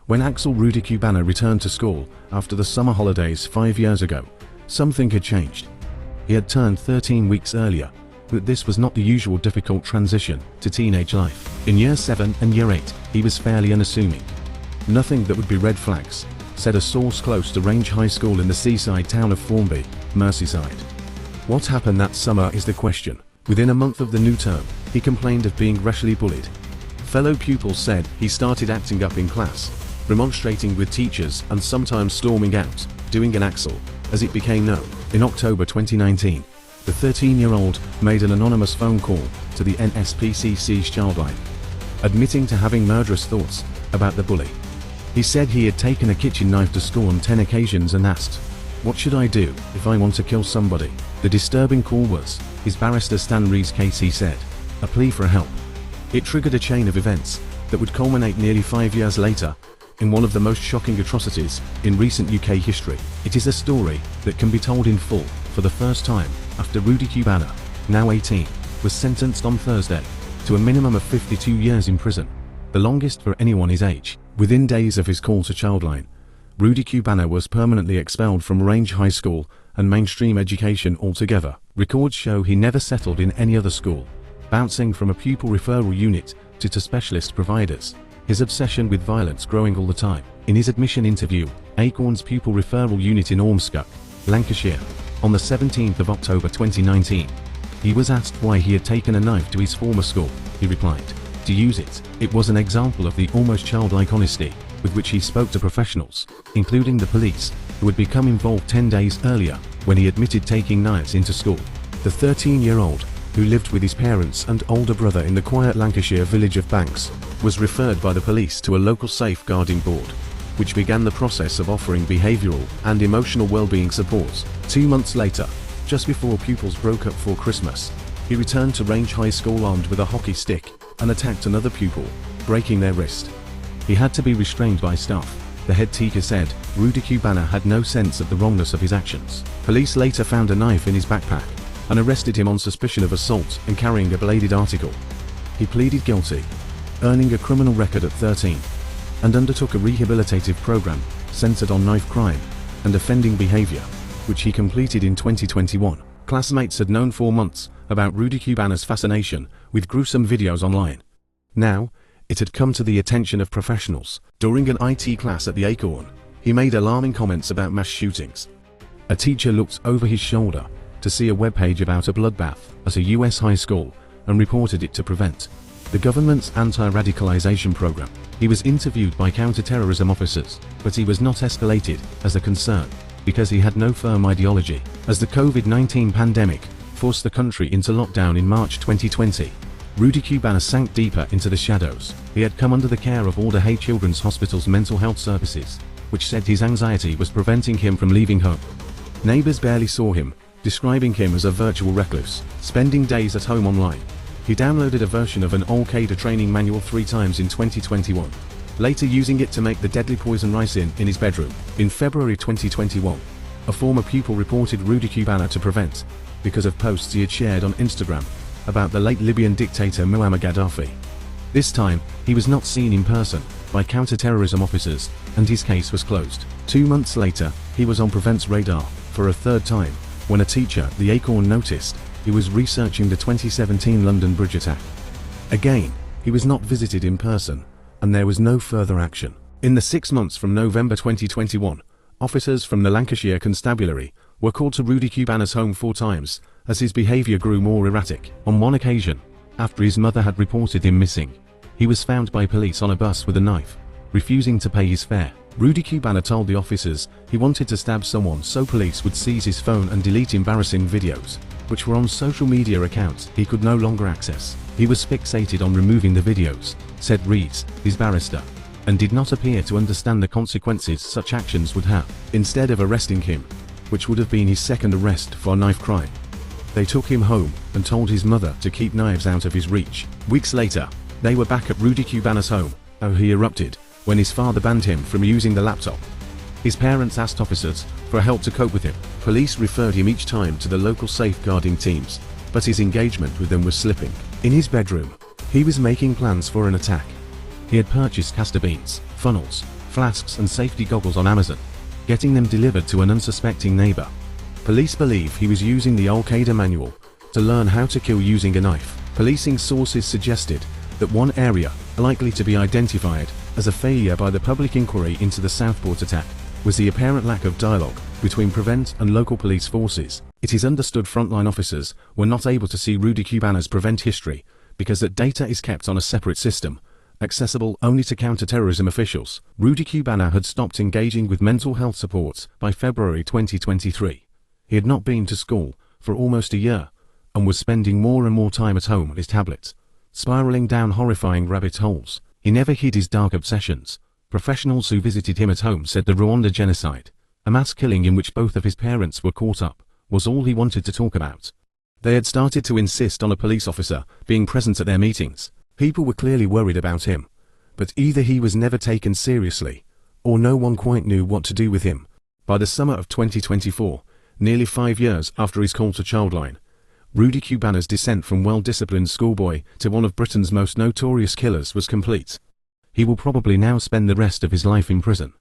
When Axel Rudakubana returned to school after the summer holidays 5 years ago, something had changed. He had turned 13 weeks earlier, but this was not the usual difficult transition to teenage life. In year 7 and year 8, he was fairly unassuming. Nothing that would be red flags, said a source close to Range High School in the seaside town of Formby, Merseyside. What happened that summer is the question. Within a month of the new term, he complained of being racially bullied. Fellow pupils said he started acting up in class, remonstrating with teachers and sometimes storming out, doing an Axel, as it became known. In October 2019, the 13-year-old made an anonymous phone call to the NSPCC's childline, admitting to having murderous thoughts about the bully. He said he had taken a kitchen knife to school on 10 occasions and asked, "What should I do if I want to kill somebody?" The disturbing call was his barrister Stan Reed's case, he said, a plea for help. It triggered a chain of events that would culminate nearly 5 years later in one of the most shocking atrocities in recent UK history. It is a story that can be told in full for the first time after Rudakubana, now 18, was sentenced on Thursday to a minimum of 52 years in prison, the longest for anyone his age. Within days of his call to childline, Rudakubana was permanently expelled from Range High School and mainstream education altogether. Records show he never settled in any other school, bouncing from a pupil referral unit to specialist providers, his obsession with violence growing all the time. In his admission interview, Acorn's pupil referral unit in Ormskirk, Lancashire, on the 17th of October 2019, he was asked why he had taken a knife to his former school. He replied, "To use it." It was an example of the almost childlike honesty with which he spoke to professionals, including the police, who had become involved 10 days earlier when he admitted taking knives into school. The 13-year-old, who lived with his parents and older brother in the quiet Lancashire village of Banks, was referred by the police to a local safeguarding board, which began the process of offering behavioural and emotional well-being supports. 2 months later, just before pupils broke up for Christmas, he returned to Range High School armed with a hockey stick and attacked another pupil, breaking their wrist. He had to be restrained by staff. The head teacher said Rudakubana had no sense of the wrongness of his actions. Police later found a knife in his backpack and arrested him on suspicion of assault and carrying a bladed article. He pleaded guilty, earning a criminal record at 13, and undertook a rehabilitative program centered on knife crime and offending behavior, which he completed in 2021. Classmates had known for months about Rudakubana's fascination with gruesome videos online. Now, it had come to the attention of professionals. During an IT class at the Acorn, he made alarming comments about mass shootings. A teacher looked over his shoulder to see a webpage about a bloodbath at a US high school and reported it to Prevent, the government's anti-radicalization program. He was interviewed by counter-terrorism officers, but he was not escalated as a concern because he had no firm ideology. As the COVID-19 pandemic forced the country into lockdown in March 2020, Rudakubana sank deeper into the shadows. He had come under the care of Alder Hey Children's Hospital's mental health services, which said his anxiety was preventing him from leaving home. Neighbors barely saw him, describing him as a virtual recluse, spending days at home online. He downloaded a version of an Al-Qaeda training manual 3 times in 2021, later using it to make the deadly poison ricin in his bedroom. In February 2021, a former pupil reported Rudakubana to Prevent because of posts he had shared on Instagram about the late Libyan dictator Muammar Gaddafi. This time, he was not seen in person by counter-terrorism officers, and his case was closed. 2 months later, he was on Prevent's radar for a third time, when a teacher at the Acorn noticed he was researching the 2017 London Bridge attack. Again, he was not visited in person, and there was no further action. In the 6 months from November 2021, officers from the Lancashire Constabulary were called to Rudakubana's home 4 times as his behaviour grew more erratic. On one occasion, after his mother had reported him missing, he was found by police on a bus with a knife, refusing to pay his fare. Rudakubana told the officers he wanted to stab someone so police would seize his phone and delete embarrassing videos, which were on social media accounts he could no longer access. He was fixated on removing the videos, said Reeds, his barrister, and did not appear to understand the consequences such actions would have. Instead of arresting him, which would have been his second arrest for knife crime, they took him home and told his mother to keep knives out of his reach. Weeks later, they were back at Rudakubana's home. He erupted when his father banned him from using the laptop. His parents asked officers for help to cope with him. Police referred him each time to the local safeguarding teams, but his engagement with them was slipping. In his bedroom, he was making plans for an attack. He had purchased castor beans, funnels, flasks and safety goggles on Amazon, getting them delivered to an unsuspecting neighbor. Police believe he was using the Al-Qaeda manual to learn how to kill using a knife. Policing sources suggested that one area, likely to be identified as a failure by the public inquiry into the Southport attack, was the apparent lack of dialogue between Prevent and local police forces. It is understood frontline officers were not able to see Rudakubana's Prevent history because that data is kept on a separate system, accessible only to counter-terrorism officials. Rudakubana had stopped engaging with mental health support by February 2023. He had not been to school for almost a year and was spending more and more time at home on his tablet, spiraling down horrifying rabbit holes. He never hid his dark obsessions. Professionals who visited him at home said the Rwanda genocide, a mass killing in which both of his parents were caught up, was all he wanted to talk about. They had started to insist on a police officer being present at their meetings. People were clearly worried about him, but either he was never taken seriously, or no one quite knew what to do with him. By the summer of 2024, nearly 5 years after his call to Childline, Rudakubana's descent from well-disciplined schoolboy to one of Britain's most notorious killers was complete. He will probably now spend the rest of his life in prison.